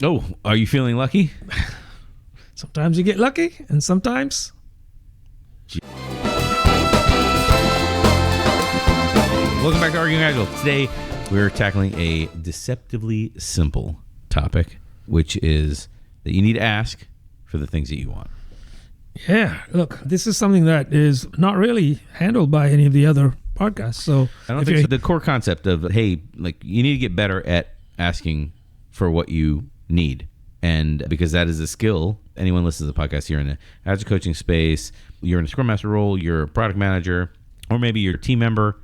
Oh, are you feeling lucky? Sometimes you get lucky, and sometimes... Welcome back to Arguing Agile. Today, we're tackling a deceptively simple topic, which is that you need to ask for the things that you want. Yeah, look, this is something that is not really handled by any of the other podcasts. So I don't think so. The core concept of, hey, like you need to get better at asking for what you need. And because that is a skill, anyone listens to the podcast, you're in the Agile coaching space, you're in a Scrum Master role, you're a product manager, or maybe you're a team member,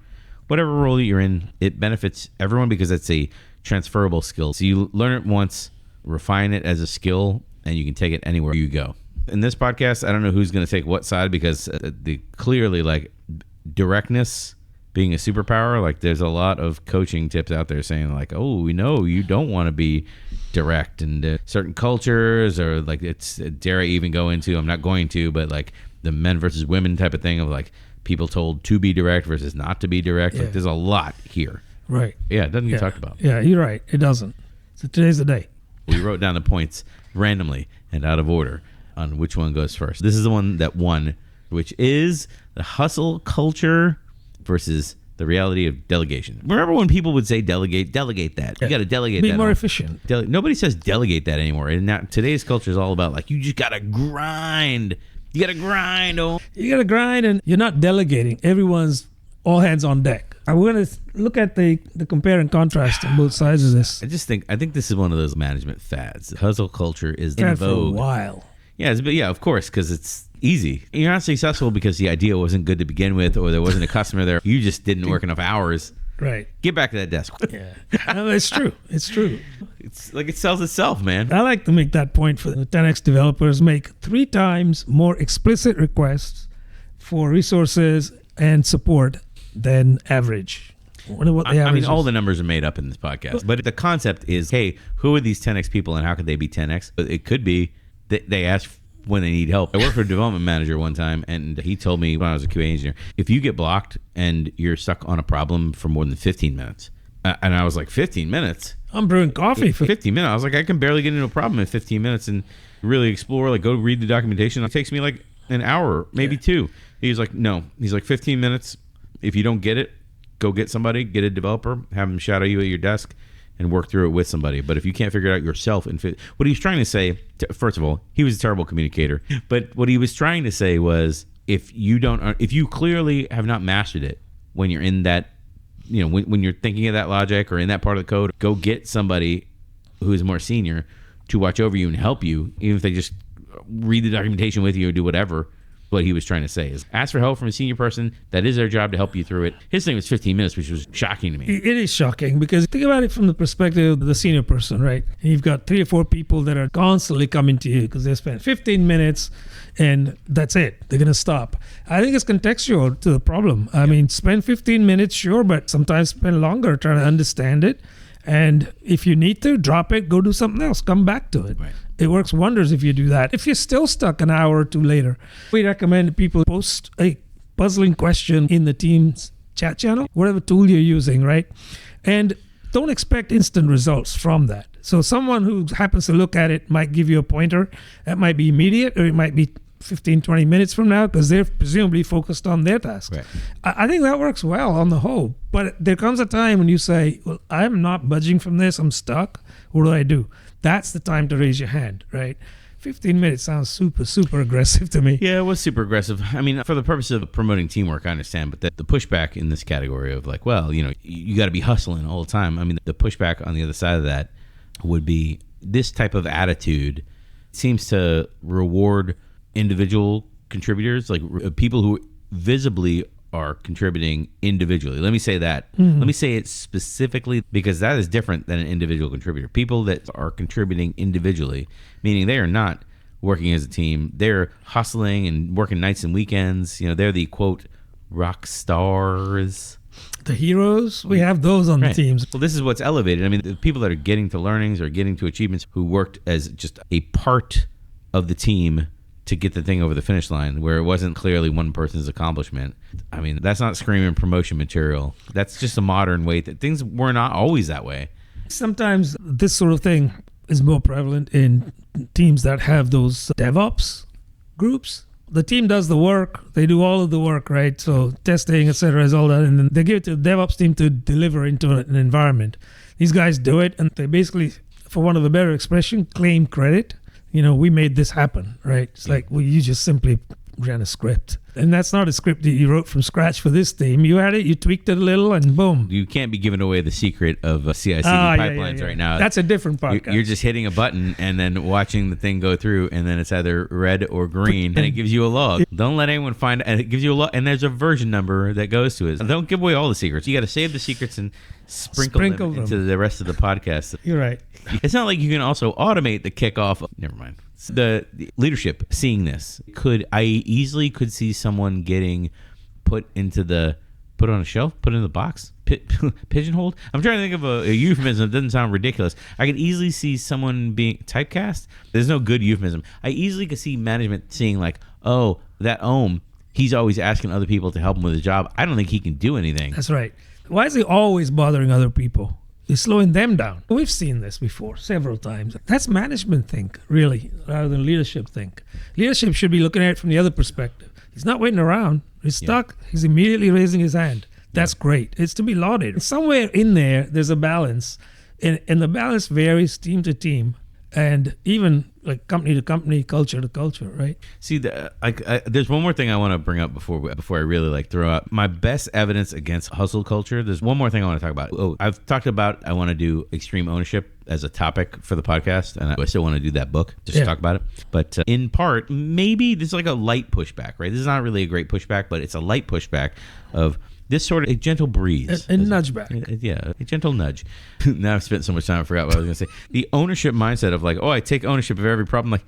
whatever role that you're in, it benefits everyone because it's a transferable skill. So you learn it once, refine it as a skill, and you can take it anywhere you go. In this podcast, I don't know who's going to take what side because clearly, like, directness being a superpower, like there's a lot of coaching tips out there saying like, oh, we know you don't want to be direct, and certain cultures, or like it's, dare I even go into, I'm not going to, but like the men versus women type of thing of like people told to be direct versus not to be direct. Yeah. Like there's a lot here. Right. Yeah, it doesn't get talked about. Yeah, you're right. It doesn't. So today's the day. We wrote down the points randomly and out of order on which one goes first. This is the one that won, which is the hustle culture versus the reality of delegation. Remember when people would say delegate that. You got to delegate that. Be more efficient. Nobody says delegate that anymore. And now today's culture is all about like, you just got to grind. You got to grind. Oh. You got to grind, and you're not delegating. Everyone's all hands on deck. I'm going to look at the compare and contrast on both sides of this. I think this is one of those management fads. The hustle culture is in Fad for a vogue. while. Yeah, of course, because it's easy. You're not successful because the idea wasn't good to begin with, or there wasn't a customer there. You just didn't work enough hours. Right. Get back to that desk. Yeah. No, it's true. It's true. It's like it sells itself, man. I like to make that point for the 10X developers. Make 3 times more explicit requests for resources and support than average. I wonder what the average all is. the numbers are made up in this podcast. But the concept is, hey, who are these 10X people and how could they be 10X? But it could be that they ask when they need help. I worked for a development manager one time, and he told me when I was a QA engineer, if you get blocked and you're stuck on a problem for more than 15 minutes, and I was like, 15 minutes? I'm brewing coffee for 15 minutes. I was like, I can barely get into a problem in 15 minutes and really explore, like go read the documentation. It takes me like an hour, maybe 2. He's like, no. He's like, 15 minutes. If you don't get it, go get somebody, get a developer, have them shadow you at your desk and work through it with somebody. But if you can't figure it out yourself, what he was trying to say, first of all, he was a terrible communicator. But what he was trying to say was, if you clearly have not mastered it when you're in that, when you're thinking of that logic or in that part of the code, go get somebody who is more senior to watch over you and help you, even if they just read the documentation with you or do whatever. What he was trying to say is ask for help from a senior person. That is their job to help you through it. His thing was 15 minutes, which was shocking to me. It is shocking because think about it from the perspective of the senior person, right? And you've got 3 or 4 people that are constantly coming to you because they spend 15 minutes and that's it. They're going to stop. I think it's contextual to the problem. I mean, spend 15 minutes, sure, but sometimes spend longer trying to understand it. And if you need to, drop it, go do something else, come back to it. Right. It works wonders if you do that. If you're still stuck an hour or 2 later, we recommend people post a puzzling question in the team's chat channel, whatever tool you're using, right? And don't expect instant results from that. So someone who happens to look at it might give you a pointer. That might be immediate, or it might be 15, 20 minutes from now because they're presumably focused on their task. Right. I think that works well on the whole. But there comes a time when you say, well, I'm not budging from this. I'm stuck. What do I do? That's the time to raise your hand, right? 15 minutes sounds super, super aggressive to me. Yeah, it was super aggressive. I mean, for the purpose of promoting teamwork, I understand. But the pushback in this category of like, well, you got to be hustling all the time. I mean, the pushback on the other side of that would be this type of attitude seems to reward individual contributors, like people who visibly are contributing individually. Let me say that. Mm-hmm. Let me say it specifically because that is different than an individual contributor. People that are contributing individually, meaning they are not working as a team. They're hustling and working nights and weekends. They're the, quote, rock stars. The heroes, we have those on the teams. Well, this is what's elevated. I mean, the people that are getting to learnings or getting to achievements who worked as just a part of the team to get the thing over the finish line, where it wasn't clearly one person's accomplishment. I mean, that's not screaming promotion material. That's just a modern way that things were not always that way. Sometimes this sort of thing is more prevalent in teams that have those DevOps groups. The team does the work. They do all of the work, right? So testing, etc., is all that. And then they give it to the DevOps team to deliver into an environment. These guys do it, and they basically, for want of a better expression, claim credit. We made this happen, right? It's like, well, you just simply ran a script. And that's not a script that you wrote from scratch for this team. You had it, you tweaked it a little, and boom. You can't be giving away the secret of CI/CD pipelines right now. That's a different podcast. You're just hitting a button and then watching the thing go through, and then it's either red or green, and it gives you a log. Don't let anyone find it, and it gives you a log, and there's a version number that goes to it. Don't give away all the secrets. You got to save the secrets and sprinkle them into the rest of the podcast. You're right. It's not like you can also automate the kickoff. Never mind. The leadership seeing this I easily could see someone getting put on a shelf, put in the box, pigeonholed. I'm trying to think of a euphemism that doesn't sound ridiculous. I could easily see someone being typecast. There's no good euphemism. I easily could see management seeing like, oh, that he's always asking other people to help him with his job. I don't think he can do anything. That's right. Why is he always bothering other people? He's slowing them down. We've seen this before several times. That's management think, really, rather than leadership think. Leadership should be looking at it from the other perspective. He's not waiting around. He's stuck. He's immediately raising his hand. That's great. It's to be lauded. Somewhere in there's a balance, and the balance varies team to team, and even like company to company, culture to culture, right? See, there's one more thing I want to bring up before I really throw out my best evidence against hustle culture. There's one more thing I want to talk about. I've talked about I want to do extreme ownership as a topic for the podcast, and I still want to do that book just to talk about it. But in part, maybe there's like a light pushback, right? This is not really a great pushback, but it's a light pushback of this sort of a gentle breeze. A nudge back. A gentle nudge. Now I've spent so much time, I forgot what I was going to say. The ownership mindset of like, I take ownership of every problem. Like,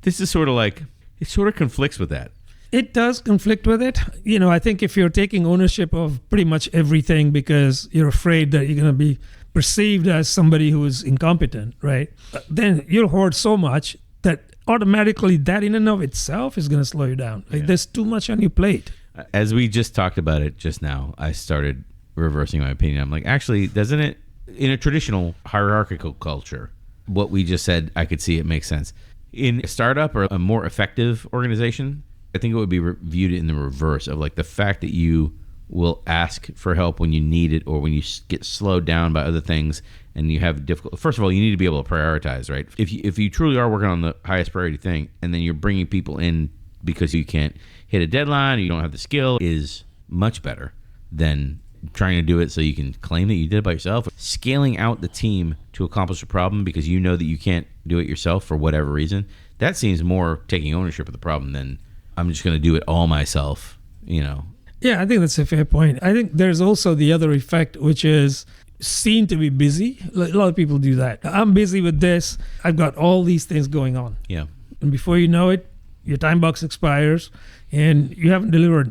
this is sort of like, it sort of conflicts with that. It does conflict with it. I think if you're taking ownership of pretty much everything because you're afraid that you're going to be perceived as somebody who is incompetent, right? Then you'll hoard so much that automatically that in and of itself is going to slow you down. There's too much on your plate. As we just talked about it just now, I started reversing my opinion. I'm like, actually, doesn't it, in a traditional hierarchical culture, what we just said, I could see it makes sense. In a startup or a more effective organization, I think it would be viewed in the reverse of like the fact that you will ask for help when you need it or when you get slowed down by other things and you have difficult. First of all, you need to be able to prioritize, right? If you truly are working on the highest priority thing and then you're bringing people in because you can't hit a deadline or you don't have the skill is much better than trying to do it so you can claim that you did it by yourself. Scaling out the team to accomplish a problem because you know that you can't do it yourself for whatever reason, that seems more taking ownership of the problem than I'm just going to do it all myself, Yeah, I think that's a fair point. I think there's also the other effect, which is seen to be busy. A lot of people do that. I'm busy with this. I've got all these things going on. Yeah. And before you know it, your time box expires and you haven't delivered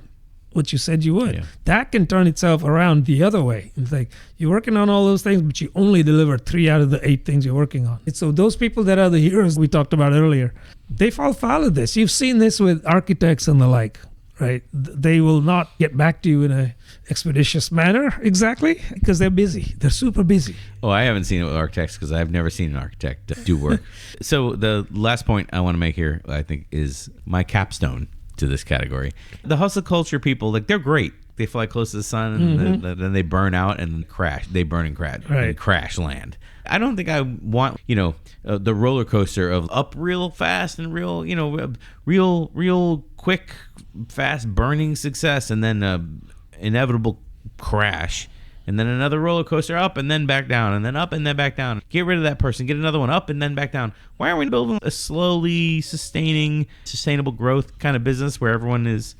what you said you would. Yeah. That can turn itself around the other way. It's like you're working on all those things, but you only delivered 3 out of the 8 things you're working on. And so those people that are the heroes we talked about earlier, they fall foul of this. You've seen this with architects and the like, right? They will not get back to you in a expeditious manner exactly because they're busy. They're super busy. Oh, I haven't seen it with architects because I've never seen an architect do work. So the last point I want to make here, I think, is my capstone to this category. The hustle culture people, like, they're great. They fly close to the sun and then they burn out and crash. They burn and crash, and crash land. I don't think I want, the roller coaster of up real fast and real quick, fast burning success and then inevitable crash. And then another roller coaster up and then back down and then up and then back down. Get rid of that person. Get another one up and then back down. Why aren't we building a slowly sustainable growth kind of business where everyone is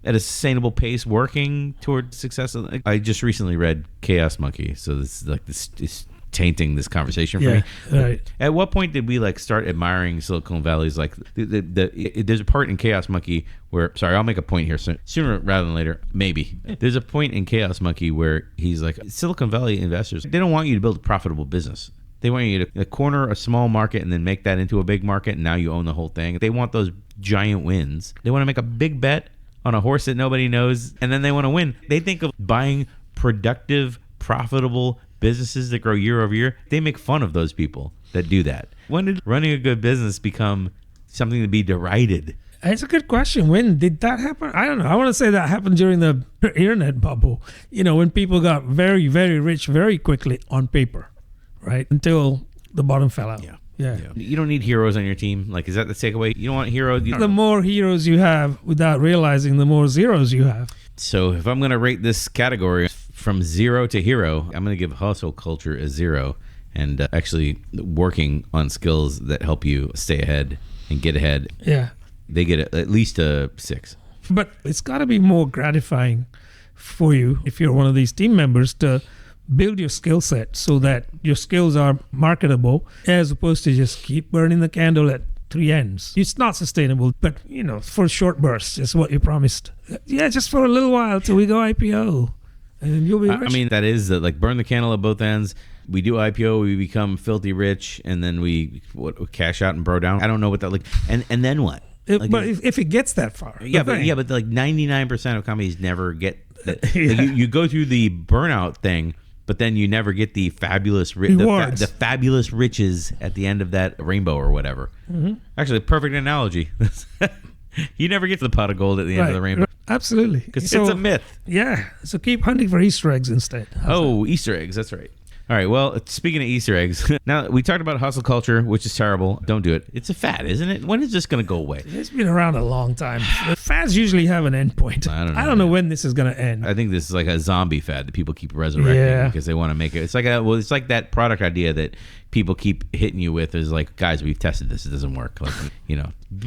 at a sustainable pace working toward success? I just recently read Chaos Monkey. So this is like this is tainting this conversation for me. Right. At what point did we start admiring Silicon Valley's there's a part in Chaos Monkey where, sorry, I'll make a point here sooner rather than later, maybe. There's a point in Chaos Monkey where he's like, Silicon Valley investors, they don't want you to build a profitable business. They want you to corner a small market and then make that into a big market, and now you own the whole thing. They want those giant wins. They want to make a big bet on a horse that nobody knows, and then they want to win. They think of buying productive, profitable businesses that grow year over year, they make fun of those people that do that. When did running a good business become something to be derided? It's a good question. When did that happen? I don't know. I want to say that happened during the internet bubble, when people got very, very rich very quickly on paper, right? Until the bottom fell out. Yeah. You don't need heroes on your team. Like, is that the takeaway? You don't want heroes? The more heroes you have without realizing, the more zeros you have. So if I'm going to rate this category from 0 to hero, I'm going to give hustle culture a 0 and actually working on skills that help you stay ahead and get ahead. Yeah. They get at least a 6. But it's got to be more gratifying for you if you're one of these team members to build your skill set so that your skills are marketable as opposed to just keep burning the candle at 3 ends. It's not sustainable, but for short bursts is what you promised. Yeah, just for a little while till we go IPO and you'll be rich. I mean, that is like burn the candle at both ends. We do IPO, we become filthy rich, and then we cash out and bro down. I don't know what that and then what? But if it gets that far. But like 99% of companies never get that. Like you go through the burnout thing, but then you never get the fabulous the fabulous riches at the end of that rainbow or whatever. Mm-hmm. Actually, perfect analogy. You never get to the pot of gold at the end of the rainbow. Absolutely. Because it's a myth. Yeah. So keep hunting for Easter eggs instead. Easter eggs. That's right. All right, well, speaking of Easter eggs, now we talked about hustle culture, which is terrible. Don't do it. It's a fad, isn't it? When is this going to go away? It's been around a long time. Fads usually have an end point. I don't know when this is going to end. I think this is like a zombie fad that people keep resurrecting because they want to make it. It's like that product idea that people keep hitting you with is like, guys, we've tested this. It doesn't work. Like,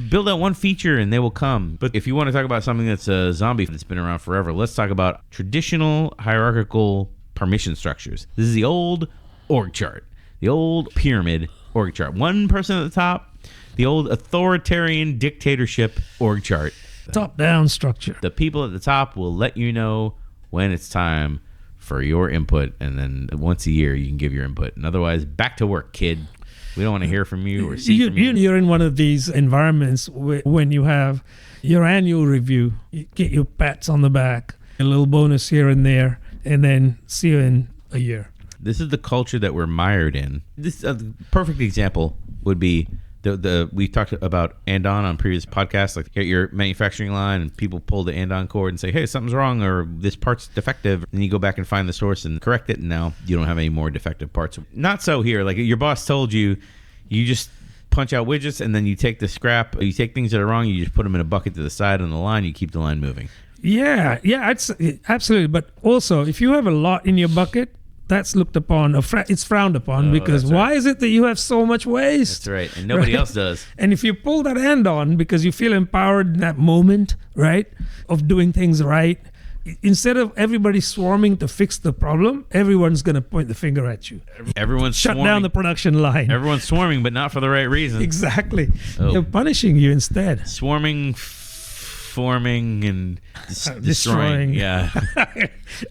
build out one feature and they will come. But if you want to talk about something that's a zombie that's been around forever, let's talk about traditional hierarchical permission structures. This is the old org chart, the old pyramid org chart. One person at the top, the old authoritarian dictatorship org chart. Top-down structure. The people at the top will let you know when it's time for your input, and then once a year you can give your input. And otherwise, back to work, kid. We don't want to hear from you or see from you. You're in one of these environments when you have your annual review. You get your pats on the back, a little bonus here and there, and then see you in a year. This is the culture that we're mired in. This perfect example would be we talked about andon on previous podcasts, like at your manufacturing line and people pull the andon cord and say, hey, something's wrong or this part's defective. And you go back and find the source and correct it, and now you don't have any more defective parts. Not so here. Like your boss told you, you just punch out widgets and then you take the scrap, you take things that are wrong, you just put them in a bucket to the side on the line, you keep the line moving. Yeah, absolutely. But also, if you have a lot in your bucket, that's looked upon, it's frowned upon because why is it that you have so much waste? That's right, and nobody else does. And if you pull that end on because you feel empowered in that moment, right, of doing things right, instead of everybody swarming to fix the problem, everyone's going to point the finger at you. Everyone's shut swarming. Down the production line. Everyone's swarming, but not for the right reason. Exactly. They're punishing you instead. Swarming, forming, and destroying. Yeah.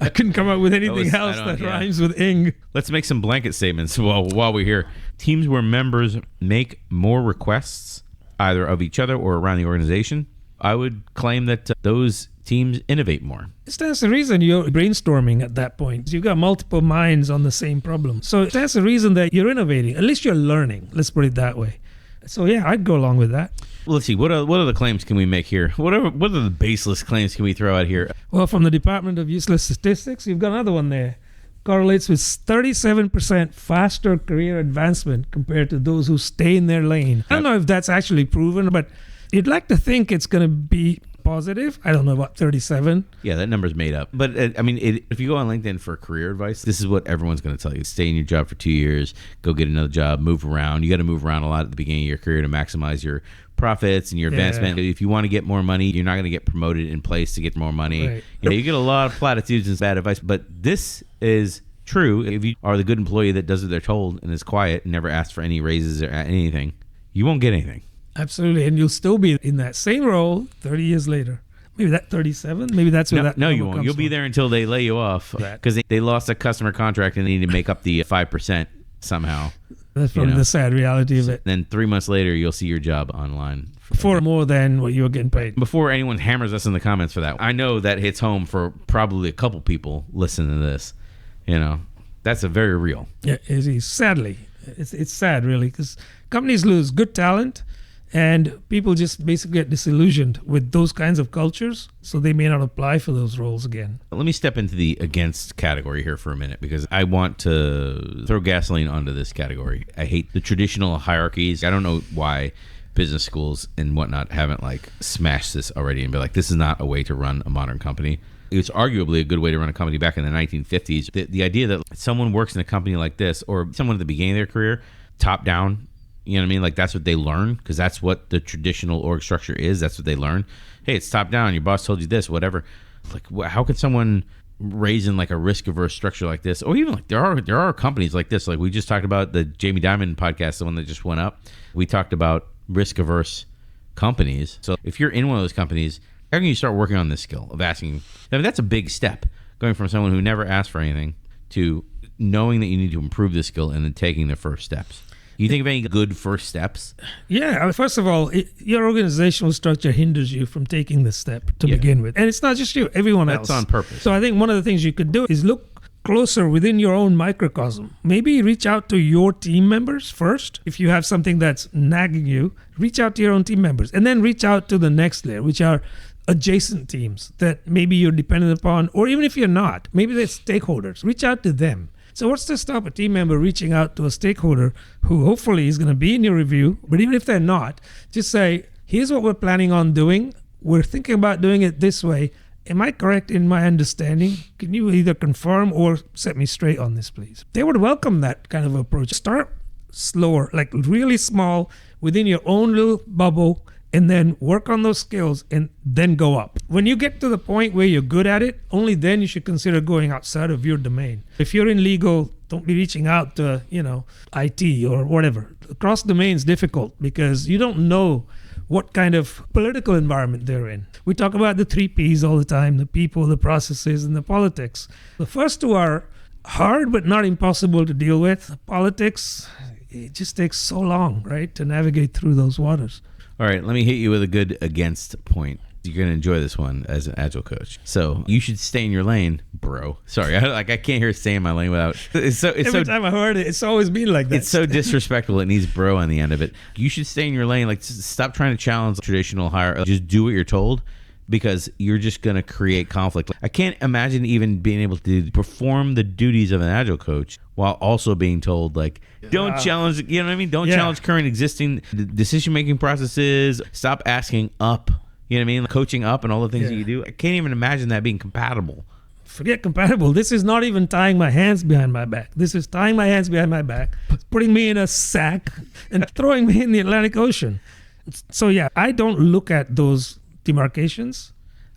I couldn't come up with anything else that rhymes with ing. Let's make some blanket statements while we're here. Teams where members make more requests, either of each other or around the organization, I would claim that those teams innovate more. It stands to reason you're brainstorming at that point. You've got multiple minds on the same problem. So it stands to reason that you're innovating. At least you're learning. Let's put it that way. So yeah, I'd go along with that. Well, let's see. What other claims can we make here? What are the baseless claims can we throw out here? Well, from the Department of Useless Statistics, you've got another one there. Correlates with 37% faster career advancement compared to those who stay in their lane. I don't know if that's actually proven, but you'd like to think it's going to be positive. I don't know about 37. Yeah, that number's made up. But if you go on LinkedIn for career advice, this is what everyone's going to tell you. Stay in your job for 2 years, go get another job, move around. You got to move around a lot at the beginning of your career to maximize your profits and your advancement. If you want to get more money, you're not going to get promoted in place to get more money. Right. You get a lot of platitudes and bad advice, but this is true. If you are the good employee that does what they're told and is quiet and never asks for any raises or anything, you won't get anything. Absolutely, and you'll still be in that same role 30 years later. Maybe that 37. Maybe that's where that. No, you won't. You'll be there until they lay you off because they lost a customer contract and they need to make up the 5% somehow. That's probably the sad reality of it. Then 3 months later, you'll see your job online for more than what you were getting paid. Before anyone hammers us in the comments for that, I know that hits home for probably a couple people listening to this. That's a very real. Yeah, it is. Sadly, it's sad, really, because companies lose good talent, and people just basically get disillusioned with those kinds of cultures, so they may not apply for those roles again. Let me step into the against category here for a minute, because I want to throw gasoline onto this category. I hate the traditional hierarchies. I don't know why business schools and whatnot haven't like smashed this already and be like, this is not a way to run a modern company. It was arguably a good way to run a company back in the 1950s. The idea that someone works in a company like this, or someone at the beginning of their career, top down, you know what I mean? Like, that's what they learn, because that's what the traditional org structure is. That's what they learn. Hey, it's top down. Your boss told you this, whatever. Like, how could someone raise in like a risk averse structure like this? Or even like there are companies like this. Like we just talked about the Jamie Dimon podcast, the one that just went up. We talked about risk averse companies. So if you're in one of those companies, how can you start working on this skill of asking? I mean, that's a big step, going from someone who never asked for anything to knowing that you need to improve this skill and then taking the first steps. You think of any good first steps? Yeah. First of all, your organizational structure hinders you from taking this step to begin with. And it's not just you, everyone else. That's on purpose. So I think one of the things you could do is look closer within your own microcosm. Maybe reach out to your team members first. If you have something that's nagging you, reach out to your own team members, and then reach out to the next layer, which are adjacent teams that maybe you're dependent upon, or even if you're not, maybe they're stakeholders. Reach out to them. So what's to stop a team member reaching out to a stakeholder who hopefully is going to be in your review, but even if they're not, just say, here's what we're planning on doing. We're thinking about doing it this way. Am I correct in my understanding? Can you either confirm or set me straight on this, please? They would welcome that kind of approach. Start slower, like really small, within your own little bubble, and then work on those skills and then go up. When you get to the point where you're good at it, only then you should consider going outside of your domain. If you're in legal, don't be reaching out to, IT or whatever. Cross domain is difficult because you don't know what kind of political environment they're in. We talk about the 3 Ps all the time, the people, the processes, and the politics. The first 2 are hard but not impossible to deal with. Politics, it just takes so long, right, to navigate through those waters. All right, let me hit you with a good against point. You're going to enjoy this one as an Agile coach. So you should stay in your lane, bro. Sorry, I can't hear stay in my lane without... Every time I heard it, it's always been like that. It's so disrespectful. It needs bro on the end of it. You should stay in your lane. Like, stop trying to challenge traditional hierarchy. Just do what you're told, because you're just going to create conflict. I can't imagine even being able to perform the duties of an Agile coach while also being told, like, don't challenge, you know what I mean? Don't challenge current existing decision-making processes. Stop asking up, you know what I mean? Coaching up and all the things that you do. I can't even imagine that being compatible. Forget compatible. This is not even tying my hands behind my back. This is tying my hands behind my back, putting me in a sack and throwing me in the Atlantic Ocean. So yeah, I don't look at those demarcations.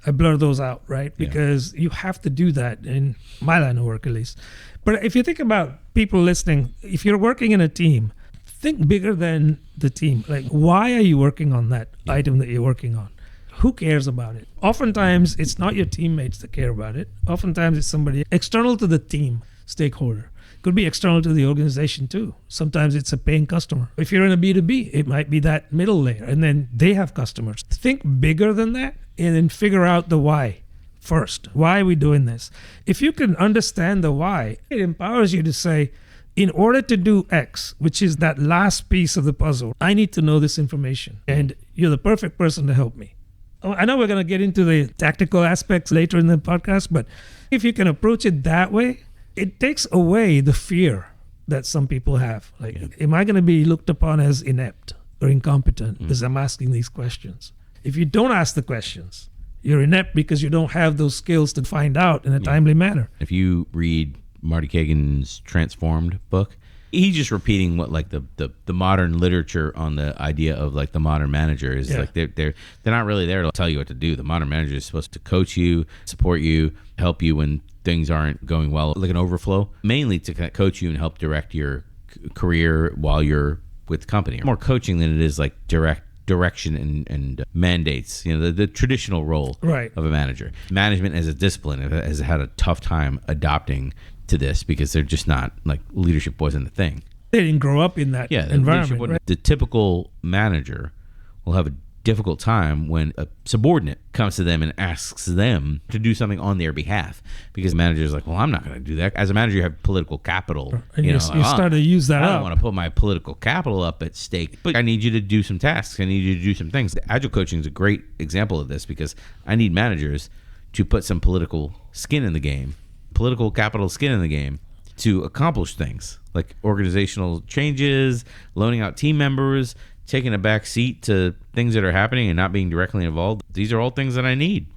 I blur those out, right? Because you have to do that in my line of work, at least. But if you think about people listening, if you're working in a team, think bigger than the team. Like, why are you working on that item that you're working on? Who cares about it? Oftentimes, it's not your teammates that care about it. Oftentimes, it's somebody external to the team, stakeholder. Could be external to the organization too. Sometimes it's a paying customer. If you're in a B2B, it might be that middle layer, and then they have customers. Think bigger than that, and then figure out the why first. Why are we doing this? If you can understand the why, it empowers you to say, in order to do X, which is that last piece of the puzzle, I need to know this information, and you're the perfect person to help me. I know we're going to get into the tactical aspects later in the podcast, but if you can approach it that way, it takes away the fear that some people have. Like, am I going to be looked upon as inept or incompetent because I'm asking these questions? If you don't ask the questions, you're inept because you don't have those skills to find out in a timely manner. If you read Marty Cagan's Transformed book, he's just repeating what like the modern literature on the idea of like the modern manager is. Like they're not really there to tell you what to do. The modern manager is supposed to coach you, support you, help you when things aren't going well, like an overflow, mainly to kind of coach you and help direct your career while you're with the company. More coaching than it is like direction and mandates, the traditional role of a manager. Management as a discipline has had a tough time adopting to this because they're just not, like, leadership wasn't a thing. They didn't grow up in that environment. Right? The typical manager will have a difficult time when a subordinate comes to them and asks them to do something on their behalf, because the manager's like, well, I'm not going to do that. As a manager, you have political capital. And you start to use that I up. don't want to put my political capital up at stake, but I need you to do some tasks. I need you to do some things. Agile coaching is a great example of this, because I need managers to put some political skin in the game, political capital skin in the game, to accomplish things like organizational changes, loaning out team members, taking a back seat to things that are happening and not being directly involved. These are all things that I need.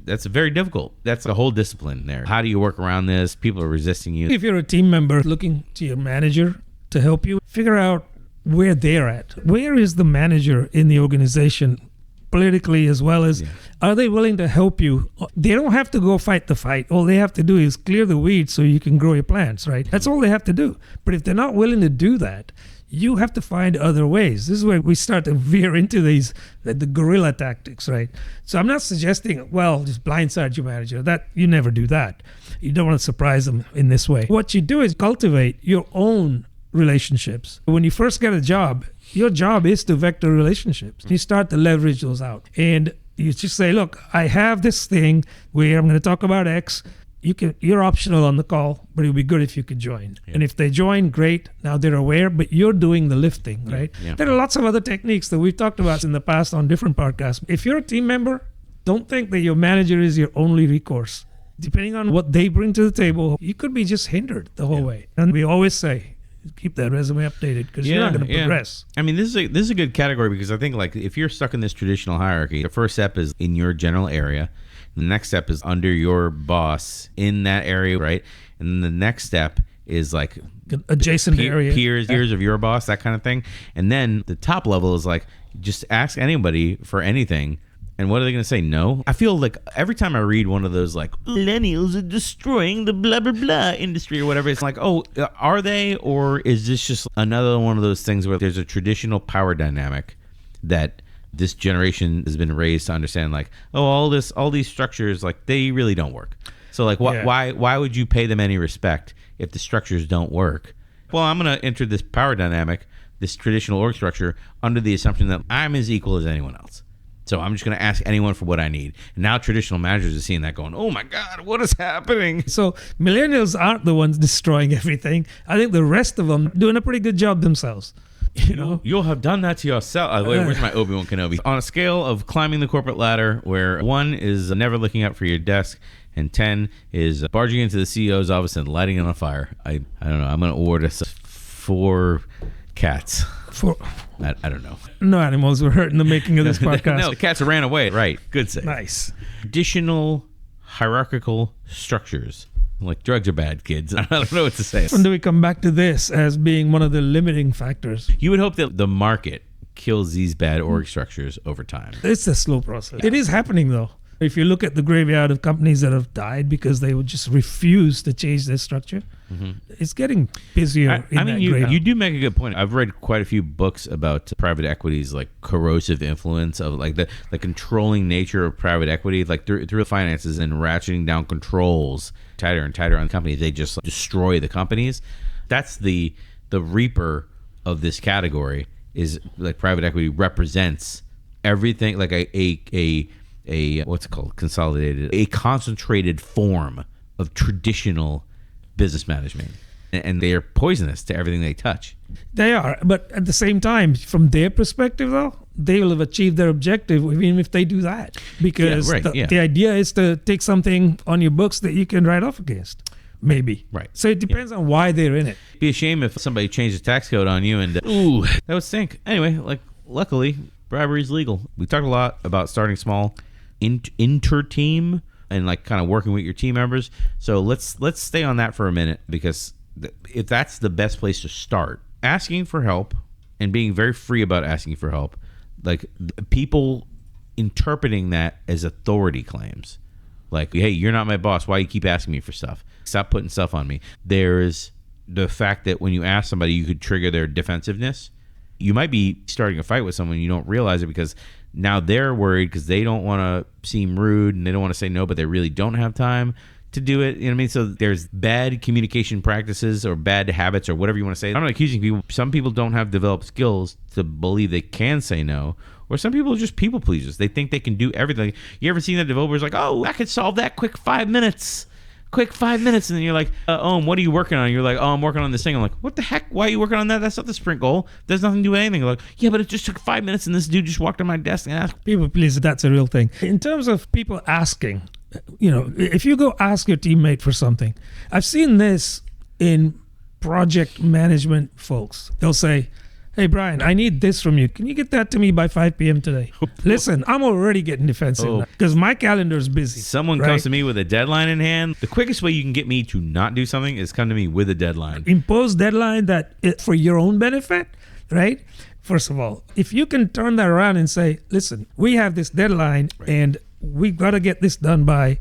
That's very difficult. That's a whole discipline there. How do you work around this? People are resisting you. If you're a team member looking to your manager to help you, figure out where they're at. Where is the manager in the organization, politically, as well as are they willing to help you? They don't have to go fight the fight. All they have to do is clear the weeds so you can grow your plants, right? That's all they have to do. But if they're not willing to do that, you have to find other ways. This is where we start to veer into these, the guerrilla tactics, right? So I'm not suggesting, well, just blindside your manager. That you never do that. You don't want to surprise them in this way. What you do is cultivate your own relationships. When you first get a job, your job is to vector relationships. You start to leverage those out. And you just say, look, I have this thing where I'm going to talk about X. You're optional on the call, but it would be good if you could join. And if they join, great. Now they're aware, but you're doing the lifting, right? There are lots of other techniques that we've talked about in the past on different podcasts. If you're a team member, don't think that your manager is your only recourse. Depending on what they bring to the table, you could be just hindered the whole way. And we always say, keep that resume updated, because you're not going to progress. I mean, this is a good category, because I think, like, if you're stuck in this traditional hierarchy, the first step is in your general area. The next step is under your boss in that area, right? And then the next step is like adjacent area, peers of your boss, that kind of thing. And then the top level is like, just ask anybody for anything. And what are they going to say? No? I feel like every time I read one of those, like, millennials are destroying the blah, blah, blah industry or whatever, it's like, oh, are they? Or is this just another one of those things where there's a traditional power dynamic that this generation has been raised to understand, like, oh, all these structures, like, they really don't work. So, like, why would you pay them any respect if the structures don't work? Well, I'm going to enter this power dynamic, this traditional org structure, under the assumption that I'm as equal as anyone else. So I'm just going to ask anyone for what I need. And now traditional managers are seeing that going, oh my God, what is happening? So millennials aren't the ones destroying everything. I think the rest of them doing a pretty good job themselves. You'll have done that to yourself. Where's my Obi-Wan Kenobi? On a scale of climbing the corporate ladder, where 1 is never looking up for your desk, and 10 is barging into the CEO's office and lighting it on fire, I don't know. I'm going to award us 4 cats. I don't know. No animals were hurt in the making of this podcast. No, the cats ran away. Right. Good save. Nice. Additional hierarchical structures. Like, drugs are bad, kids. I don't know what to say. When do we come back to this as being one of the limiting factors? You would hope that the market kills these bad org structures over time. It's a slow process. It is happening, though. If you look at the graveyard of companies that have died because they would just refuse to change their structure, it's getting busier in that graveyard. You do make a good point. I've read quite a few books about private equity's, like, corrosive influence of, like, the controlling nature of private equity, like through the finances and ratcheting down controls tighter and tighter on companies. They just destroy the companies. That's the reaper of this category, is like private equity represents everything, like a what's it called? Consolidated, a concentrated form of traditional business management. And they are poisonous to everything they touch. They are. But at the same time, from their perspective, though, they will have achieved their objective even if they do that. Because the idea is to take something on your books that you can write off against. Maybe. Right. So it depends on why they're in it. It'd be a shame if somebody changed the tax code on you and, ooh, that would stink. Anyway, like, luckily, bribery is legal. We talked a lot about starting small, inter-team, and, like, kind of working with your team members. So let's stay on that for a minute, because if that's the best place to start, asking for help and being very free about asking for help, like, people interpreting that as authority claims, like, hey, you're not my boss, why you keep asking me for stuff? Stop putting stuff on me. There's the fact that when you ask somebody, you could trigger their defensiveness. You might be starting a fight with someone, you don't realize it, because now they're worried because they don't want to seem rude and they don't want to say no, but they really don't have time to do it. You know what I mean? So there's bad communication practices or bad habits or whatever you want to say. I'm not accusing people. Some people don't have developed skills to believe they can say no. Or some people are just people pleasers. They think they can do everything. You ever seen that developers like, oh, I could solve that quick 5 minutes. Quick 5 minutes. And then you're like, what are you working on? You're like, oh, I'm working on this thing. I'm like, what the heck? Why are you working on that? That's not the sprint goal. There's nothing to do with anything. Like, yeah, but it just took 5 minutes and this dude just walked on my desk and asked. People please, that's a real thing. In terms of people asking, if you go ask your teammate for something, I've seen this in project management folks. They'll say, hey, Brian, I need this from you. Can you get that to me by 5 p.m. today? Listen, I'm already getting defensive because my calendar is busy. Someone comes to me with a deadline in hand. The quickest way you can get me to not do something is come to me with a deadline. Impose deadline that for your own benefit, right? First of all, if you can turn that around and say, listen, we have this deadline and we've got to get this done by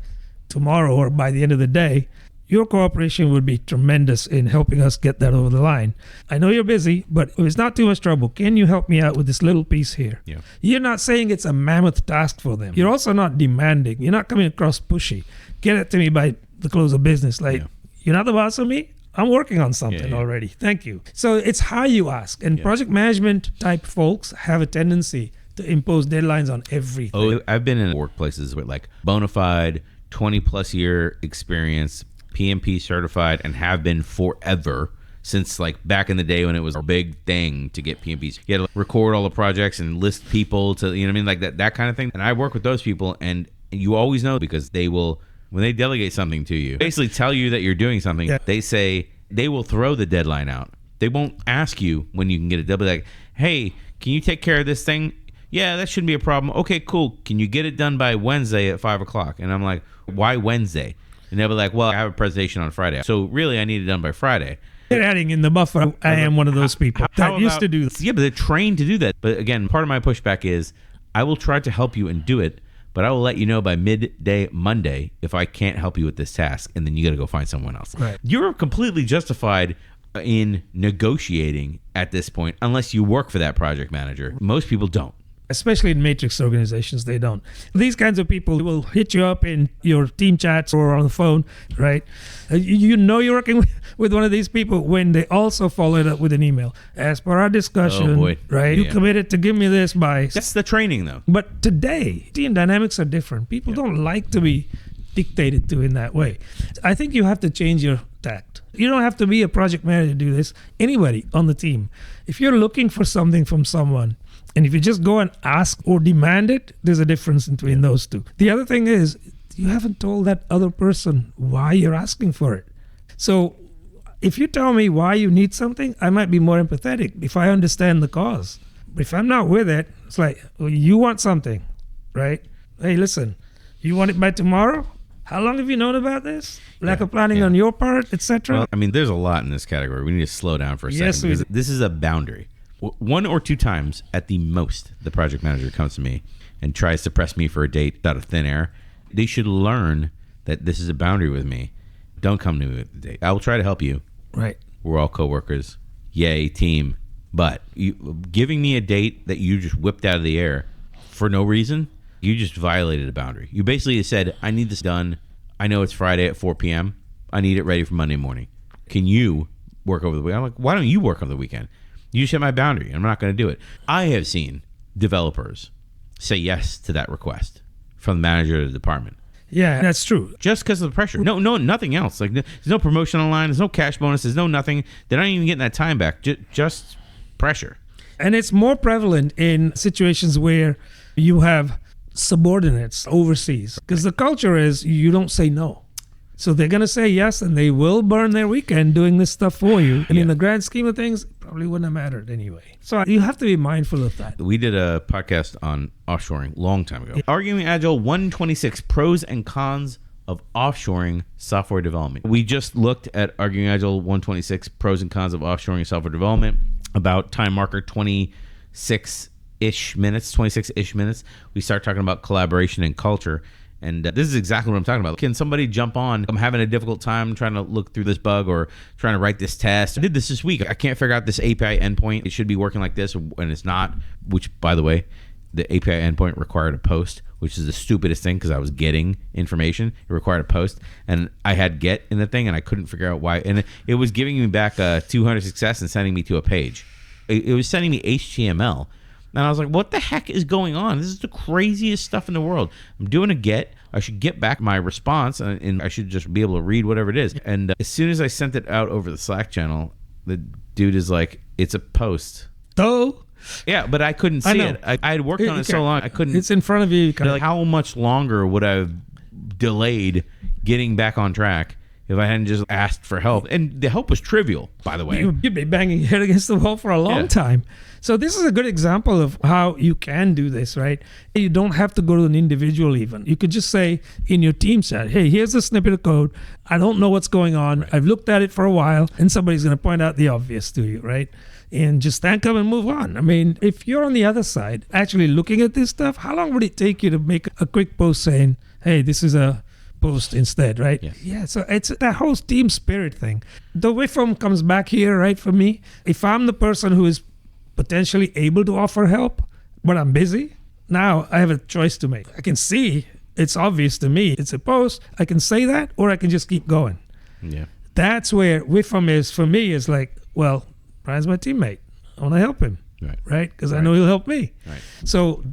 tomorrow or by the end of the day, your cooperation would be tremendous in helping us get that over the line. I know you're busy, but if it's not too much trouble, can you help me out with this little piece here? Yeah. You're not saying it's a mammoth task for them. You're also not demanding. You're not coming across pushy. Get it to me by the close of business. You're not the boss of me? I'm working on something already. Thank you. So it's how you ask. And project management type folks have a tendency to impose deadlines on everything. Oh, I've been in workplaces with like bona fide, 20 plus year experience, PMP certified, and have been forever since like back in the day when it was a big thing to get PMPs. You had to record all the projects and list people to, you know what I mean? Like that kind of thing. And I work with those people and you always know because they will, when they delegate something to you, basically tell you that you're doing something, they say they will throw the deadline out. They won't ask you when you can get it. They'll be like, hey, can you take care of this thing? Yeah, that shouldn't be a problem. Okay, cool. Can you get it done by Wednesday at 5 o'clock? And I'm like, why Wednesday? And they'll be like, well, I have a presentation on Friday. So really, I need it done by Friday. They're adding in the buffer. I am one of those people that used to do this. Yeah, but they're trained to do that. But again, part of my pushback is I will try to help you and do it, but I will let you know by midday Monday if I can't help you with this task, and then you got to go find someone else. Right. You're completely justified in negotiating at this point unless you work for that project manager. Most people don't. Especially in matrix organizations, they don't. These kinds of people will hit you up in your team chats or on the phone, right? You know you're working with one of these people when they also follow it up with an email. As per our discussion, right? You committed to give me this by... That's the training, though. But today, team dynamics are different. People don't like to be dictated to in that way. I think you have to change your tact. You don't have to be a project manager to do this. Anybody on the team. If you're looking for something from someone, and if you just go and ask or demand it, there's a difference between those two. The other thing is, you haven't told that other person why you're asking for it. So if you tell me why you need something, I might be more empathetic if I understand the cause. But if I'm not with it, it's like, well, you want something, right? Hey, listen, you want it by tomorrow? How long have you known about this? Lack of planning on your part, etc.? Well, I mean, there's a lot in this category. We need to slow down for a second because this is a boundary. 1 or 2 times at the most, the project manager comes to me and tries to press me for a date out of thin air. They should learn that this is a boundary with me. Don't come to me with the date. I will try to help you. Right. We're all coworkers. Yay, team. But giving me a date that you just whipped out of the air for no reason, you just violated a boundary. You basically said, I need this done. I know it's Friday at 4 p.m. I need it ready for Monday morning. Can you work over the weekend? I'm like, why don't you work over the weekend? You set my boundary. I'm not going to do it. I have seen developers say yes to that request from the manager of the department. Yeah, that's true. Just because of the pressure. No, nothing else. Like there's no promotion on the line. There's no cash bonus. There's no nothing. They're not even getting that time back. Just pressure. And it's more prevalent in situations where you have subordinates overseas because the culture is you don't say no. So they're going to say yes, and they will burn their weekend doing this stuff for you. And in the grand scheme of things, it probably wouldn't have mattered anyway. So you have to be mindful of that. We did a podcast on offshoring a long time ago. Yeah. Arguing Agile 126, pros and cons of offshoring software development. We just looked at Arguing Agile 126, pros and cons of offshoring software development, about time marker 26-ish minutes. We start talking about collaboration and culture. And this is exactly what I'm talking about. Can somebody jump on? I'm having a difficult time trying to look through this bug or trying to write this test. I did this week. I can't figure out this API endpoint. It should be working like this, and it's not, which, by the way, the API endpoint required a post. which is the stupidest thing because I was getting information. It required a post, and I had get in the thing, and I couldn't figure out why. And it was giving me back a 200 success and sending me to a page. It was sending me HTML. And I was like, what the heck is going on? This is the craziest stuff in the world. I'm doing a get. I should get back my response, and I should just be able to read whatever it is. And as soon as I sent it out over the Slack channel, the dude is like, it's a post. Oh. Yeah, but I couldn't see it. I had worked on it so long, I couldn't. It's in front of you. Like, how much longer would I have delayed getting back on track if I hadn't just asked for help? And the help was trivial, by the way. You'd be banging your head against the wall for a long time. So this is a good example of how you can do this, right? You don't have to go to an individual even. You could just say in your team chat, hey, here's a snippet of code. I don't know what's going on. Right. I've looked at it for a while, and somebody's going to point out the obvious to you, right? And just thank them and move on. I mean, if you're on the other side actually looking at this stuff, how long would it take you to make a quick post saying, hey, this is a post instead, right? Yeah, so it's that whole team spirit thing. The WIFM comes back here, right, for me. If I'm the person who is potentially able to offer help, but I'm busy, now I have a choice to make. I can see, it's obvious to me, it's a post, I can say that, or I can just keep going. Yeah. That's where WIFM is, for me, is like, well, Brian's my teammate. I want to help him, right? Because I know he'll help me. Right. So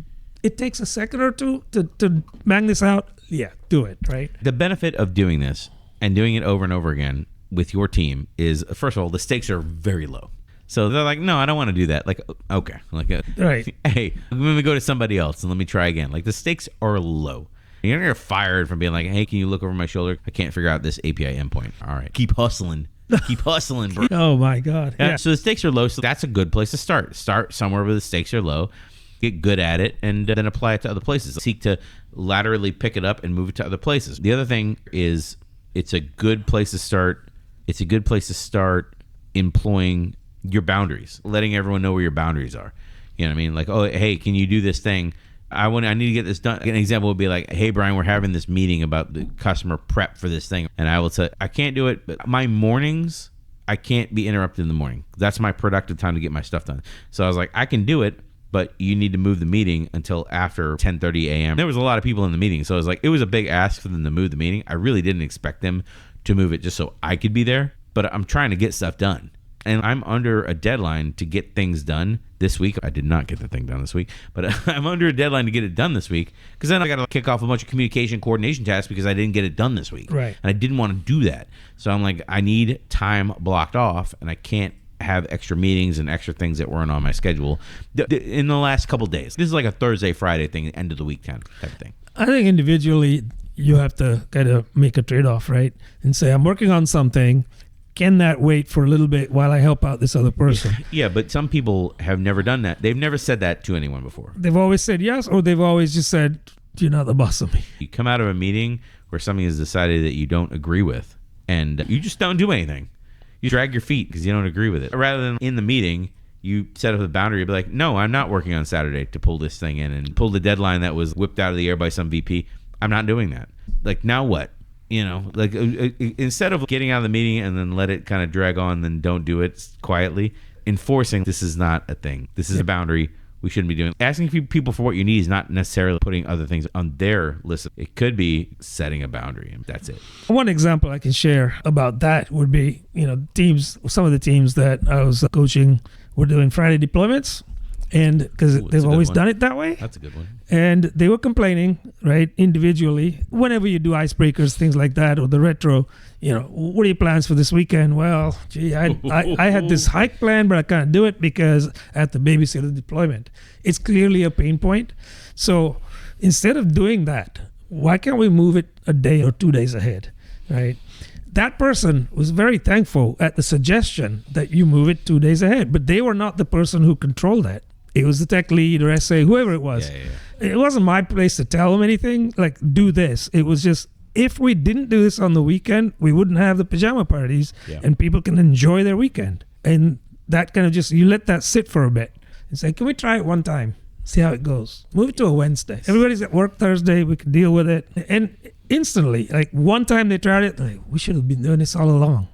it takes a second or two to bang this out. Yeah, do it, right? The benefit of doing this and doing it over and over again with your team is, first of all, the stakes are very low. So they're like, no, I don't want to do that. Like, okay. Like, right. Hey, let me go to somebody else and let me try again. Like, the stakes are low. You're going to get fired from being like, hey, can you look over my shoulder? I can't figure out this API endpoint. All right. Keep hustling. Keep hustling, bro. Oh, my God. Yeah. So the stakes are low. So that's a good place to start. Start somewhere where the stakes are low. Get good at it, and then apply it to other places. Seek to laterally pick it up and move it to other places. The other thing is, it's a good place to start. It's a good place to start employing your boundaries, letting everyone know where your boundaries are. You know what I mean? Like, oh, hey, can you do this thing? I need to get this done. An example would be like, hey, Brian, we're having this meeting about the customer prep for this thing. And I will say, I can't do it, but my mornings, I can't be interrupted in the morning. That's my productive time to get my stuff done. So I was like, I can do it, but you need to move the meeting until after 10:30 a.m. There was a lot of people in the meeting. So I was like, it was a big ask for them to move the meeting. I really didn't expect them to move it just so I could be there, but I'm trying to get stuff done. And I'm under a deadline to get things done this week. I did not get the thing done this week, but I'm under a deadline to get it done this week, because then I got to kick off a bunch of communication coordination tasks because I didn't get it done this week. Right. And I didn't want to do that. So I'm like, I need time blocked off, and I can't have extra meetings and extra things that weren't on my schedule in the last couple days. This is like a Thursday, Friday thing, end of the week type of thing. I think individually you have to kind of make a trade-off, right? And say, I'm working on something. Can that wait for a little bit while I help out this other person? Yeah, but some people have never done that. They've never said that to anyone before. They've always said yes, or they've always just said, you're not the boss of me. You come out of a meeting where something is decided that you don't agree with, and you just don't do anything. You drag your feet because you don't agree with it. Rather than in the meeting, you set up a boundary. You'd be like, no, I'm not working on Saturday to pull this thing in and pull the deadline that was whipped out of the air by some VP. I'm not doing that. Like, now what? You know, like, instead of getting out of the meeting and then let it kind of drag on, then don't do it quietly, enforcing this is not a thing. This is a boundary we shouldn't be doing. Asking people for what you need is not necessarily putting other things on their list. It could be setting a boundary, and that's it. One example I can share about that would be, some of the teams that I was coaching were doing Friday deployments. And because they've always done it that way. That's a good one. And they were complaining, right, individually. Whenever you do icebreakers, things like that, or the retro, what are your plans for this weekend? Well, gee, I had this hike plan, but I can't do it because I had to babysit the deployment. It's clearly a pain point. So instead of doing that, why can't we move it a day or 2 days ahead, right? That person was very thankful at the suggestion that you move it 2 days ahead, but they were not the person who controlled that. It was the tech lead or SA, whoever it was. Yeah. It wasn't my place to tell them anything, like, do this. It was just, if we didn't do this on the weekend, we wouldn't have the pajama parties, and people can enjoy their weekend. And that kind of just, you let that sit for a bit and say, can we try it one time? See how it goes. Move it to a Wednesday. Everybody's at work Thursday. We can deal with it. And instantly, like, one time they tried it, like, we should have been doing this all along.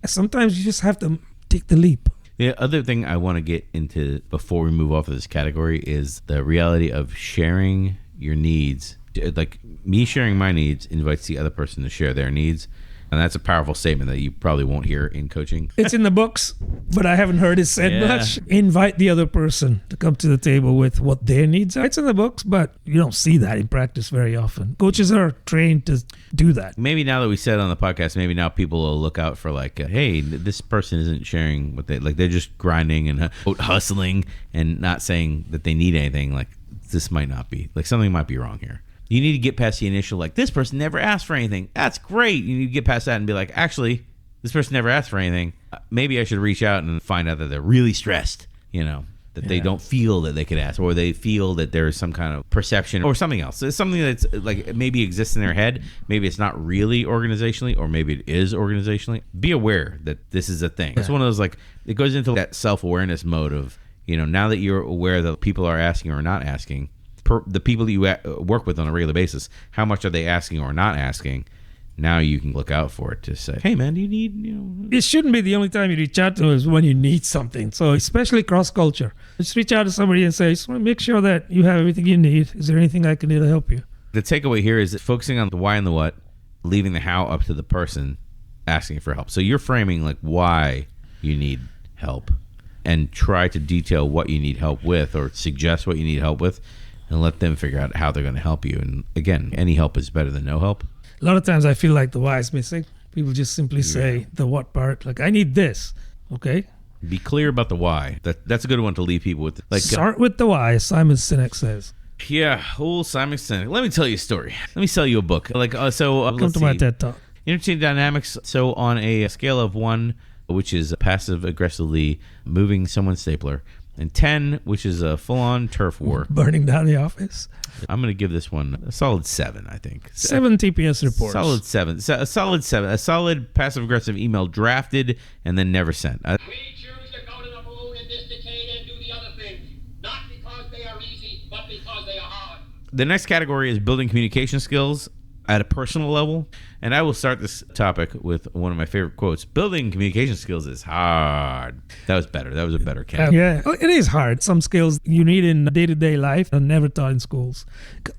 Sometimes you just have to take the leap. The other thing I want to get into before we move off of this category is the reality of sharing your needs, like me sharing my needs invites the other person to share their needs. And that's a powerful statement that you probably won't hear in coaching. It's in the books, but I haven't heard it said much. Invite the other person to come to the table with what their needs are. It's in the books, but you don't see that in practice very often. Coaches are trained to do that. Maybe now that we said on the podcast, maybe now people will look out for like, hey, this person isn't sharing what they like. They're just grinding and hustling and not saying that they need anything. Like this might not be, like something might be wrong here. You need to get past the initial, like, this person never asked for anything. That's great. You need to get past that and be like, actually, this person never asked for anything. Maybe I should reach out and find out that they're really stressed, that they don't feel that they could ask, or they feel that there's some kind of perception or something else. It's something that's like maybe exists in their head. Maybe it's not really organizationally, or maybe it is organizationally. Be aware that this is a thing. It's one of those, like, it goes into that self-awareness mode of, now that you're aware that people are asking or not asking, the people that you work with on a regular basis, how much are they asking or not asking? Now you can look out for it to say, hey man, do you need, It shouldn't be the only time you reach out to is when you need something. So especially cross-culture. Just reach out to somebody and say, just want to make sure that you have everything you need. Is there anything I can do to help you? The takeaway here is focusing on the why and the what, leaving the how up to the person asking for help. So you're framing like why you need help and try to detail what you need help with or suggest what you need help with, and let them figure out how they're going to help you. And again, any help is better than no help. A lot of times I feel like the why is missing. People just simply say the what part. Like, I need this. Okay. Be clear about the why. That's a good one to leave people with. Like, start with the why, as Simon Sinek says. Yeah, old Simon Sinek. Let me tell you a story. Let me sell you a book. Like, come to my TED Talk. Interchain dynamics. So on a scale of 1, which is passive aggressively moving someone's stapler, and 10, which is a full-on turf war. Burning down the office. I'm going to give this one a solid 7, I think. 7 TPS reports. Solid 7. A solid 7. A solid passive-aggressive email drafted and then never sent. We choose to go to the moon in this decade and do the other things, not because they are easy, but because they are hard. The next category is building communication skills at a personal level. And I will start this topic with one of my favorite quotes. Building communication skills is hard. That was better. That was a better category. Yeah, it is hard. Some skills you need in day-to-day life are never taught in schools.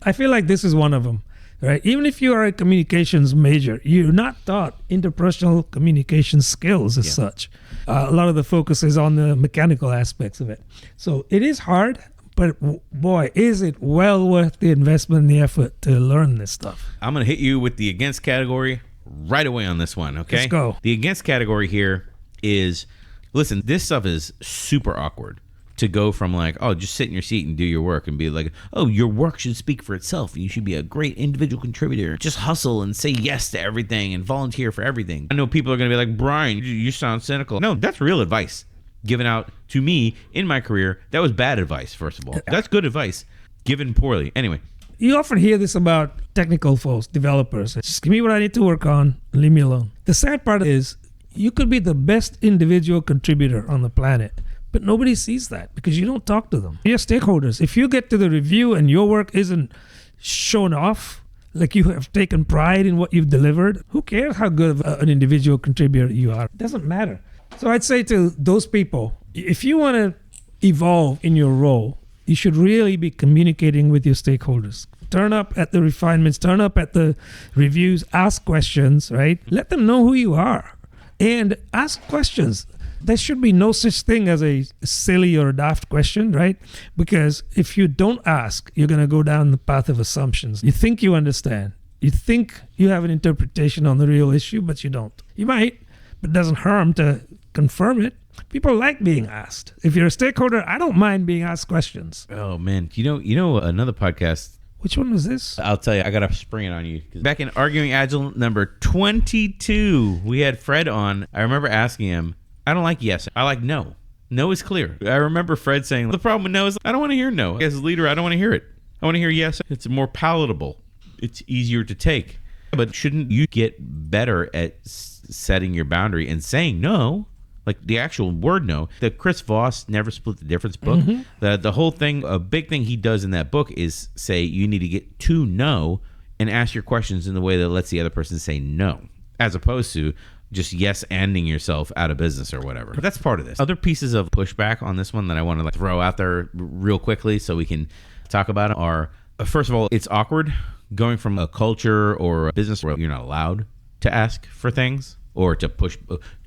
I feel like this is one of them, right? Even if you are a communications major, you're not taught interpersonal communication skills as such. A lot of the focus is on the mechanical aspects of it. So it is hard. But boy, is it well worth the investment and the effort to learn this stuff. I'm going to hit you with the against category right away on this one, okay? Let's go. The against category here is, listen, this stuff is super awkward to go from like, oh, just sit in your seat and do your work and be like, oh, your work should speak for itself. You should be a great individual contributor. Just hustle and say yes to everything and volunteer for everything. I know people are going to be like, Brian, you sound cynical. No, that's real advice given out to me in my career. That was bad advice, first of all. That's good advice given poorly. Anyway. You often hear this about technical folks, developers. Just give me what I need to work on, leave me alone. The sad part is you could be the best individual contributor on the planet, but nobody sees that because you don't talk to them. Your stakeholders, if you get to the review and your work isn't shown off, like you have taken pride in what you've delivered, who cares how good of an individual contributor you are? It doesn't matter. So I'd say to those people, if you want to evolve in your role, you should really be communicating with your stakeholders. Turn up at the refinements, turn up at the reviews, ask questions, right? Let them know who you are and ask questions. There should be no such thing as a silly or a daft question, right? Because if you don't ask, you're going to go down the path of assumptions. You think you understand. You think you have an interpretation on the real issue, but you don't. You might, but it doesn't harm to confirm it. People like being asked. If you're a stakeholder, I don't mind being asked questions. Oh man, you know another podcast. Which one was this? I'll tell you, I got to spring it on you. Back in Arguing Agile number 22, we had Fred on. I remember asking him, I don't like yes, I like no. No is clear. I remember Fred saying, the problem with no is I don't want to hear no. As a leader, I don't want to hear it. I want to hear yes. It's more palatable. It's easier to take. But shouldn't you get better at setting your boundary and saying no? Like the actual word no. The Chris Voss Never Split the Difference book, the whole thing, a big thing he does in that book is say you need to get to no and ask your questions in the way that lets the other person say no, as opposed to just yes-anding yourself out of business or whatever. But that's part of this. Other pieces of pushback on this one that I want to throw out there real quickly so we can talk about it are First of all, it's awkward going from a culture or a business where you're not allowed to ask for things or to push,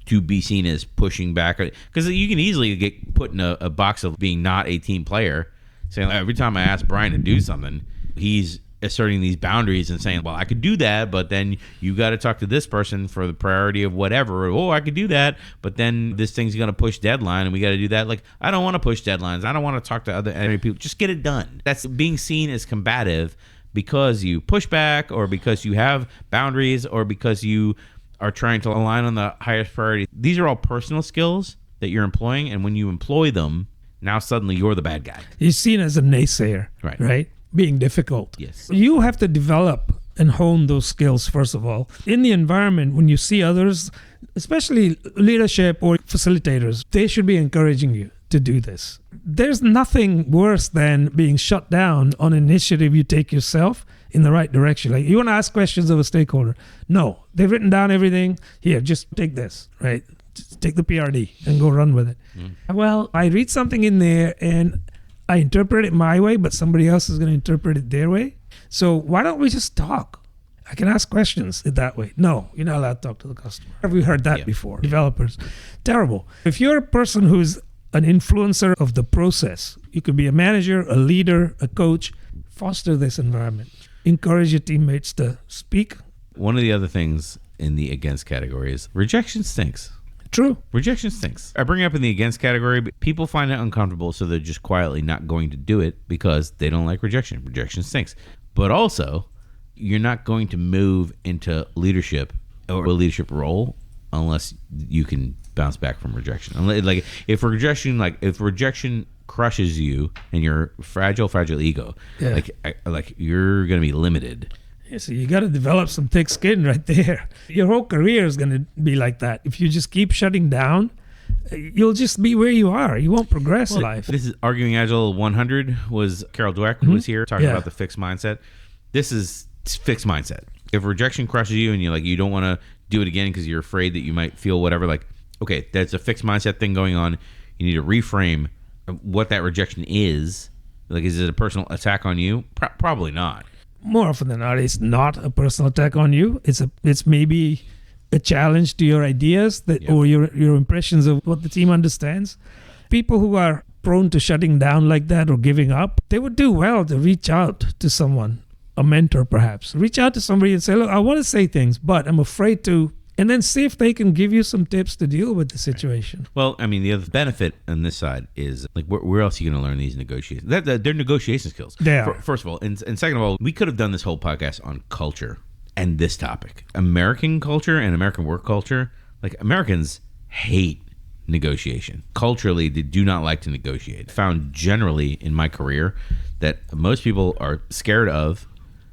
to be seen as pushing back. Because you can easily get put in a box of being not a team player, saying every time I ask Brian to do something, he's asserting these boundaries and saying, well, I could do that, but then you got to talk to this person for the priority of whatever. Oh, I could do that, but then this thing's going to push deadline and we got to do that. Like, I don't want to push deadlines. I don't want to talk to other people. Just get it done. That's being seen as combative because you push back or because you have boundaries or because you are trying to align on the highest priority. These are all personal skills that you're employing, and when you employ them, now suddenly you're the bad guy. You're seen as a naysayer, right? Being difficult. Yes. You have to develop and hone those skills, first of all. In the environment, when you see others, especially leadership or facilitators, they should be encouraging you to do this. There's nothing worse than being shut down on an initiative you take yourself in the right direction. Like, you want to ask questions of a stakeholder. No, they've written down everything. Here, just take this, right? Just take the PRD and go run with it. Well, I read something in there and I interpret it my way, but somebody else is going to interpret it their way. So why don't we just talk? I can ask questions that way. No, you're not allowed to talk to the customer. Have we heard that before? Developers. Terrible. If you're a person who's an influencer of the process, you could be a manager, a leader, a coach, foster this environment. Encourage your teammates to speak. One of the other things in the against category is rejection stinks. True. Rejection stinks. I bring it up in the against category, but people find it uncomfortable, so they're just quietly not going to do it because they don't like rejection. Rejection stinks. But also, you're not going to move into leadership or a leadership role unless you can bounce back from rejection. Like if rejection crushes you and your fragile ego, like you're going to be limited. Yeah, so you got to develop some thick skin right there. Your whole career is going to be like that. If you just keep shutting down, you'll just be where you are. You won't progress in life. This is Arguing Agile 100 was Carol Dweck who was here talking about the fixed mindset. This is fixed mindset. If rejection crushes you and you don't want to do it again because you're afraid that you might feel whatever, like, okay, that's a fixed mindset thing going on. You need to reframe what that rejection is. Like, is it a personal attack on you? Probably not. More often than not, it's not a personal attack on you. It's maybe a challenge to your ideas or your impressions of what the team understands. People who are prone to shutting down like that or giving up, they would do well to reach out to someone, a mentor perhaps. Reach out to somebody and say, look, I want to say things, but I'm afraid to. And then see if they can give you some tips to deal with the situation. Well, I mean, the other benefit on this side is, like, where else are you going to learn these negotiations? They're negotiation skills. They are. First of all. And second of all, we could have done this whole podcast on culture and this topic. American culture and American work culture, like, Americans hate negotiation. Culturally, they do not like to negotiate. I found generally in my career that most people are scared of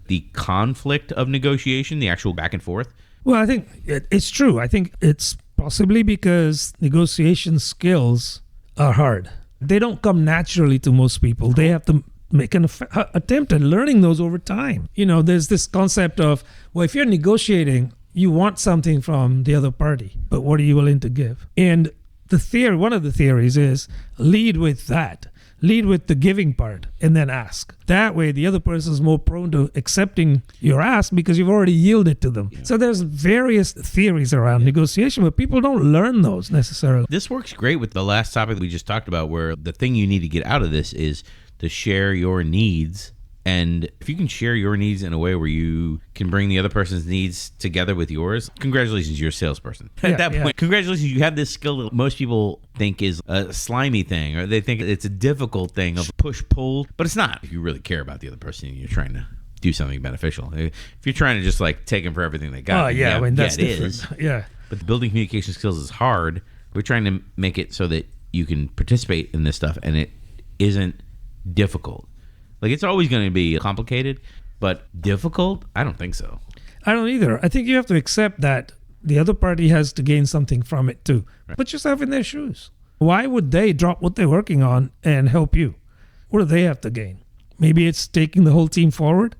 the conflict of negotiation, the actual back and forth. Well, I think it's true. I think it's possibly because negotiation skills are hard. They don't come naturally to most people. They have to make an attempt at learning those over time. There's this concept of, well, if you're negotiating, you want something from the other party, but what are you willing to give? And one of the theories is lead with that. Lead with the giving part and then ask. That way, the other person is more prone to accepting your ask because you've already yielded to them. Yeah. So there's various theories around negotiation, but people don't learn those necessarily. This works great with the last topic we just talked about, where the thing you need to get out of this is to share your needs. And if you can share your needs in a way where you can bring the other person's needs together with yours, congratulations, you're a salesperson. At that point, congratulations, you have this skill that most people think is a slimy thing, or they think it's a difficult thing of push-pull, but it's not. If you really care about the other person and you're trying to do something beneficial. If you're trying to just like take them for everything they got, that's it different. is. Yeah. But building communication skills is hard. We're trying to make it so that you can participate in this stuff and it isn't difficult. Like, it's always going to be complicated, but difficult? I don't think so. I don't either. I think you have to accept that the other party has to gain something from it too. Right. Put yourself in their shoes. Why would they drop what they're working on and help you? What do they have to gain? Maybe it's taking the whole team forward.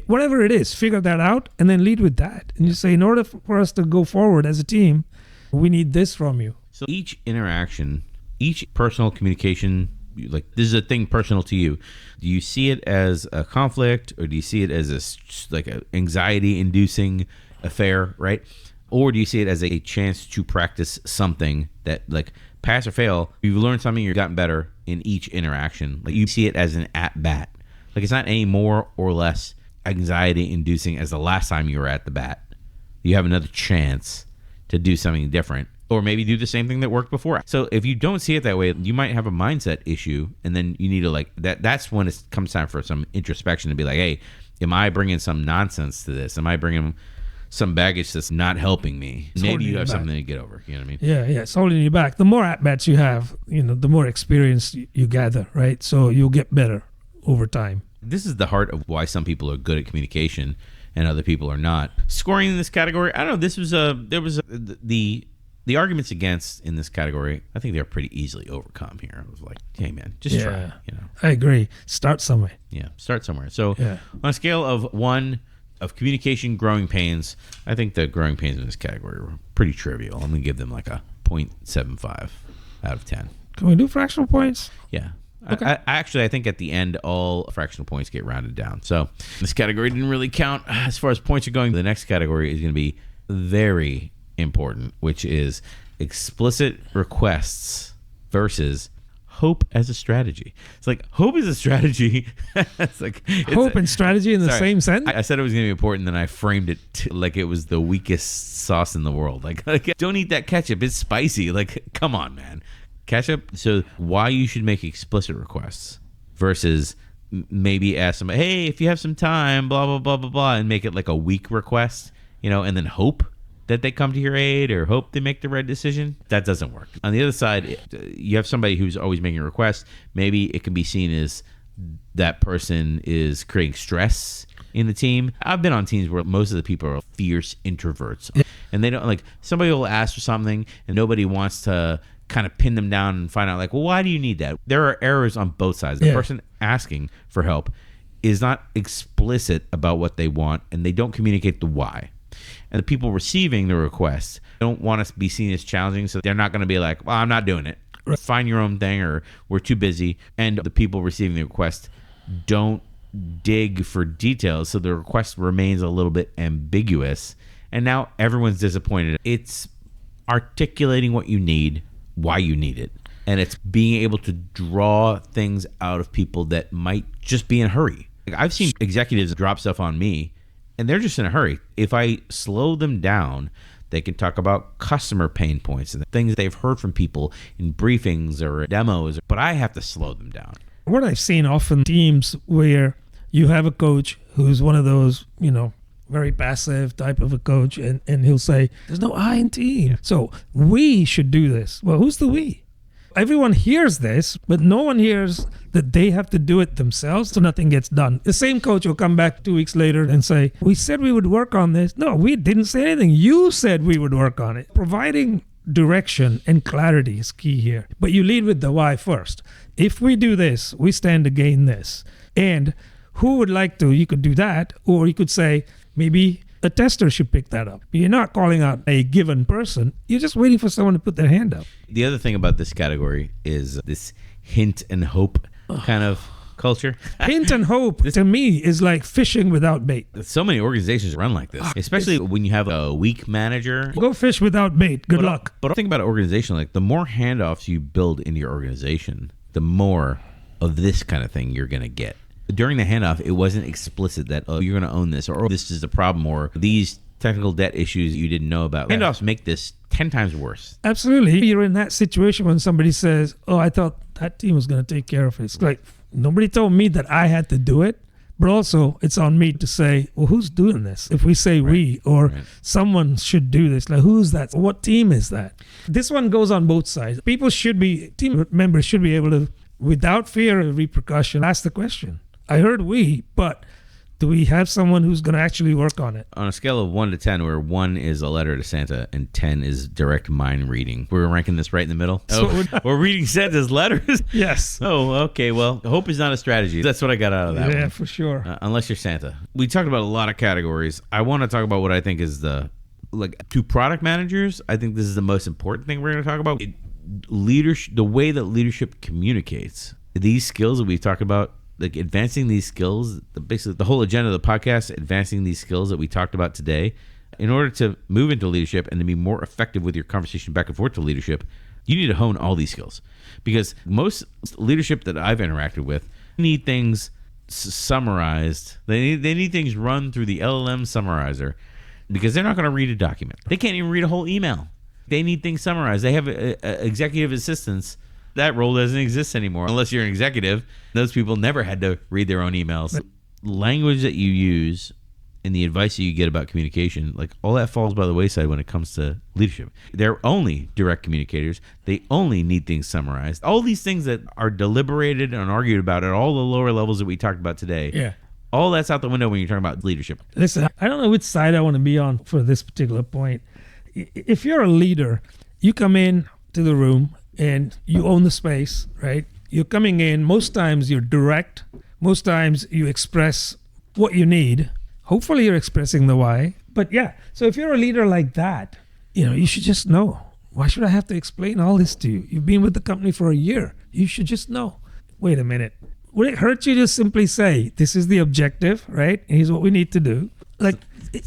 Whatever it is, figure that out and then lead with that. And you say, in order for us to go forward as a team, we need this from you. So each interaction, each personal communication like this is a thing personal to you. Do you see it as a conflict, or do you see it as like an anxiety-inducing affair, right? Or do you see it as a chance to practice something that, like, pass or fail, you've learned something, you've gotten better in each interaction. Like, you see it as an at-bat. Like, it's not any more or less anxiety-inducing as the last time you were at the bat. You have another chance to do something different, or maybe do the same thing that worked before. So if you don't see it that way, you might have a mindset issue, and then you need to, like, that's when it comes time for some introspection to be like, hey, am I bringing some nonsense to this? Am I bringing some baggage that's not helping me? Maybe you have something to get over. You know what I mean? Yeah, it's holding you back. The more at-bats you have, the more experience you gather, right? So you'll get better over time. This is the heart of why some people are good at communication and other people are not. Scoring in this category, I don't know. This was the arguments against in this category, I think they're pretty easily overcome here. I was like, hey man, just try. I agree. Start somewhere. Yeah, start somewhere. So on a scale of 1 of communication growing pains, I think the growing pains in this category were pretty trivial. I'm gonna give them like a 0.75 out of 10. Can we do fractional points? Yeah. Okay. I think at the end, all fractional points get rounded down. So this category didn't really count as far as points are going. The next category is going to be very important, which is explicit requests versus hope as a strategy. It's like hope is a strategy. Hope and strategy in the same sentence? I said it was going to be important, then I framed it like it was the weakest sauce in the world. Like, don't eat that ketchup. It's spicy. Like, come on, man. Ketchup. So why you should make explicit requests versus maybe ask somebody, hey, if you have some time, blah, blah, blah, blah, blah, and make it like a weak request, and then hope that they come to your aid or hope they make the right decision. That doesn't work. On the other side, you have somebody who's always making requests. Maybe it can be seen as that person is creating stress in the team. I've been on teams where most of the people are fierce introverts, and they don't, like, somebody will ask for something and nobody wants to kind of pin them down and find out, like, well, why do you need that? There are errors on both sides. The person asking for help is not explicit about what they want, and they don't communicate the why. And the people receiving the request don't want us to be seen as challenging, so they're not going to be like, well, I'm not doing it. Right. Find your own thing, or we're too busy. And the people receiving the request don't dig for details, so the request remains a little bit ambiguous. And now everyone's disappointed. It's articulating what you need, why you need it, and it's being able to draw things out of people that might just be in a hurry. Like, I've seen executives drop stuff on me and they're just in a hurry. If I slow them down, they can talk about customer pain points and the things they've heard from people in briefings or demos, but I have to slow them down. What I've seen often teams where you have a coach who's one of those, very passive type of a coach, and he'll say, there's no I in team. So we should do this. Well, who's the we? Everyone hears this, but no one hears that they have to do it themselves, so nothing gets done. The same coach will come back 2 weeks later and say, we said we would work on this. No, we didn't say anything. You said we would work on it. Providing direction and clarity is key here. But you lead with the why first. If we do this, we stand to gain this. And who would like to? You could do that, or you could say, maybe a tester should pick that up. You're not calling out a given person. You're just waiting for someone to put their hand up. The other thing about this category is this hint and hope kind of culture. Hint and hope, to me, is like fishing without bait. So many organizations run like this, especially when you have a weak manager. Go fish without bait. Good luck. But think about an organization, like the more handoffs you build into your organization, the more of this kind of thing you're going to get. During the handoff, it wasn't explicit that, oh, you're going to own this, or this is a problem, or these technical debt issues you didn't know about. Handoffs make this 10 times worse. Absolutely. You're in that situation when somebody says, oh, I thought that team was going to take care of it. It's like, nobody told me that I had to do it, but also it's on me to say, well, who's doing this? If we say we, or someone should do this, like, who's that? What team is that? This one goes on both sides. Team members should be able to, without fear of repercussion, ask the question. I heard we, but do we have someone who's going to actually work on it? On a scale of 1 to 10, where 1 is a letter to Santa and 10 is direct mind reading, we're ranking this right in the middle. We're reading Santa's letters? Yes. Oh, okay. Well, hope is not a strategy. That's what I got out of that one. Yeah, for sure. Unless you're Santa. We talked about a lot of categories. I want to talk about what I think is to product managers, I think this is the most important thing we're going to talk about. Leadership, the way that leadership communicates these skills that we've talked about, like advancing these skills, basically the whole agenda of the podcast, advancing these skills that we talked about today, in order to move into leadership and to be more effective with your conversation back and forth to leadership, you need to hone all these skills. Because most leadership that I've interacted with need things summarized. They need things run through the LLM summarizer because they're not going to read a document. They can't even read a whole email. They need things summarized. They have executive assistants. That role doesn't exist anymore unless you're an executive. Those people never had to read their own emails. Language that you use and the advice that you get about communication, like all that falls by the wayside when it comes to leadership. They're only direct communicators. They only need things summarized. All these things that are deliberated and argued about at all the lower levels that we talked about today. Yeah. All that's out the window when you're talking about leadership. Listen, I don't know which side I want to be on for this particular point. If you're a leader, you come in to the room and you own the space, right? You're coming in, most times you're direct. Most times you express what you need. Hopefully you're expressing the why. But yeah, so if you're a leader like that, you should just know. Why should I have to explain all this to you? You've been with the company for a year. You should just know. Wait a minute. Would it hurt you to simply say, this is the objective, right? Here's what we need to do. Like,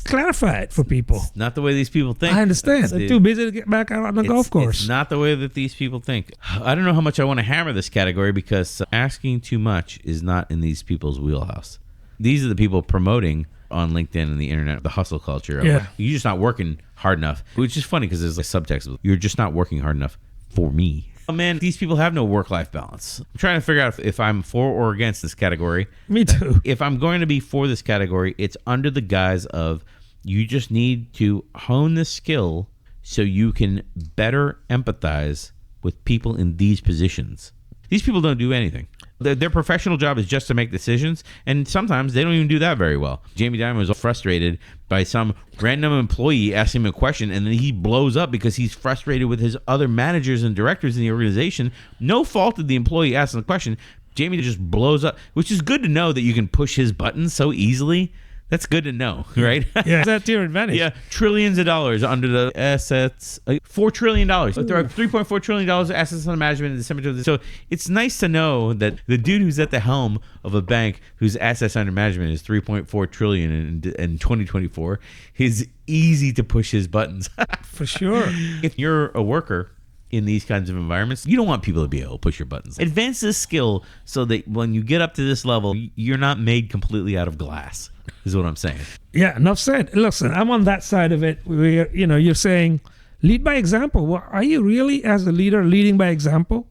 clarify it for people. It's not the way these people think. I understand. They're too busy to get back out on the golf course. It's not the way that these people think. I don't know how much I want to hammer this category because asking too much is not in these people's wheelhouse. These are the people promoting on LinkedIn and the internet, the hustle culture. Yeah. You're just not working hard enough, which is funny because there's a subtext. You're just not working hard enough for me. Oh man, these people have no work-life balance. I'm trying to figure out if I'm for or against this category. Me too. If I'm going to be for this category, it's under the guise of you just need to hone the skill so you can better empathize with people in these positions. These people don't do anything. Their professional job is just to make decisions, and sometimes they don't even do that very well. Jamie Dimon was frustrated by some random employee asking him a question, and then he blows up because he's frustrated with his other managers and directors in the organization. No fault of the employee asking the question. Jamie just blows up, which is good to know that you can push his buttons so easily. That's good to know, right? Yeah, that's to your advantage. Yeah, trillions of dollars under the assets, $4 trillion. There are $3.4 trillion of assets under management in December. So it's nice to know that the dude who's at the helm of a bank whose assets under management is $3.4 trillion in 2024 is easy to push his buttons. For sure. If you're a worker in these kinds of environments, you don't want people to be able to push your buttons. Advance this skill so that when you get up to this level, you're not made completely out of glass, is what I'm saying. Yeah, enough said. Listen, I'm on that side of it where, you're saying lead by example. Well, are you really, as a leader, leading by example?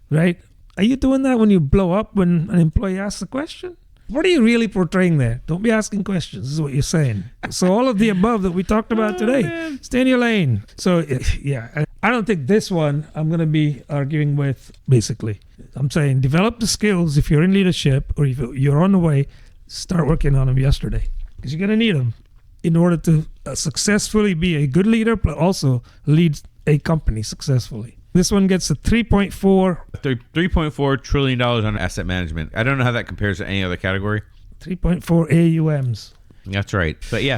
Right? Are you doing that when you blow up when an employee asks a question? What are you really portraying there? Don't be asking questions, is what you're saying. So all of the above that we talked about today, stay in your lane. So yeah, I don't think this one I'm going to be arguing with, basically. I'm saying develop the skills if you're in leadership or if you're on the way, start working on them yesterday. Because you're going to need them in order to successfully be a good leader, but also lead a company successfully. This one gets a $3.4 trillion on asset management. I don't know how that compares to any other category. 3.4 AUMs. That's right. But yeah,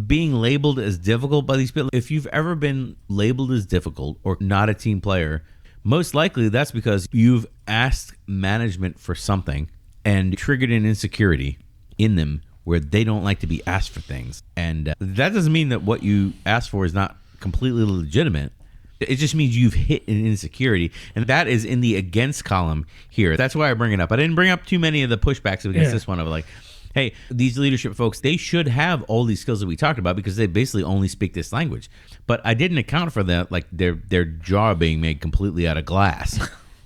being labeled as difficult by these people, if you've ever been labeled as difficult or not a team player, most likely that's because you've asked management for something and triggered an insecurity in them where they don't like to be asked for things. And that doesn't mean that what you asked for is not completely legitimate. It just means you've hit an insecurity, and that is in the against column here. That's why I bring it up. I didn't bring up too many of the pushbacks against this one of like, hey, these leadership folks, they should have all these skills that we talked about because they basically only speak this language. But I didn't account for that, like their jaw being made completely out of glass.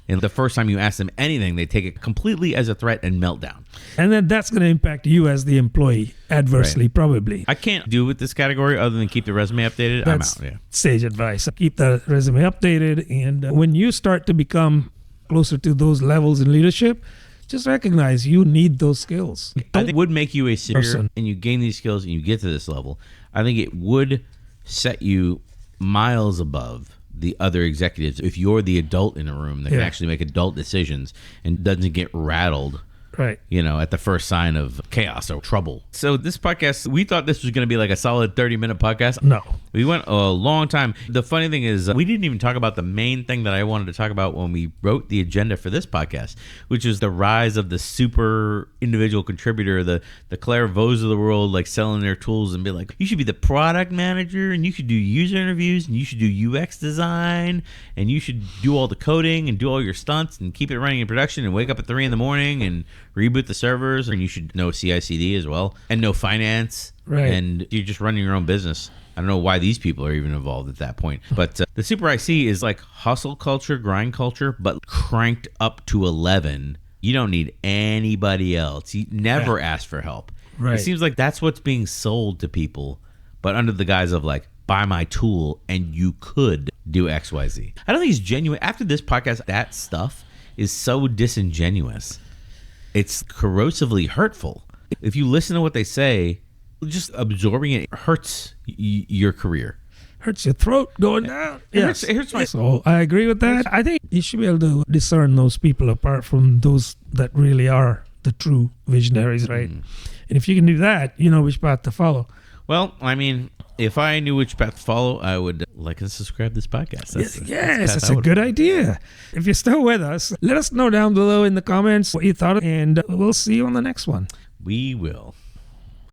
And the first time you ask them anything, they take it completely as a threat and meltdown. And then that's going to impact you as the employee adversely, probably. I can't do with this category other than keep the resume updated. That's I'm out. Yeah. Sage advice. Keep the resume updated. And when you start to become closer to those levels in leadership, just recognize you need those skills. I think it would make you a senior and you gain these skills and you get to this level. I think it would set you miles above the other executives if you're the adult in a room that can actually make adult decisions and doesn't get rattled right, at the first sign of chaos or trouble. So this podcast, we thought this was going to be like a solid 30-minute podcast. No. We went a long time. The funny thing is, we didn't even talk about the main thing that I wanted to talk about when we wrote the agenda for this podcast, which is the rise of the super individual contributor, the Claire Vos of the world, like selling their tools and be like, you should be the product manager and you should do user interviews and you should do UX design and you should do all the coding and do all your stunts and keep it running in production and wake up at 3 a.m. and reboot the servers, and you should know CI/CD as well and know finance. Right. And you're just running your own business. I don't know why these people are even involved at that point. But the Super IC is like hustle culture, grind culture, but cranked up to 11. You don't need anybody else. You never ask for help. Right. It seems like that's what's being sold to people, but under the guise of like, buy my tool and you could do XYZ. I don't think it's genuine. After this podcast, that stuff is so disingenuous. It's corrosively hurtful. If you listen to what they say, just absorbing it hurts your career. Hurts your throat going down. It hurts my So I agree with that. I think you should be able to discern those people apart from those that really are the true visionaries, right? And if you can do that, you know which path to follow. Well, I mean, if I knew which path to follow, I would like and subscribe to this podcast. That's a good idea. If you're still with us, let us know down below in the comments what you thought, and we'll see you on the next one. We will.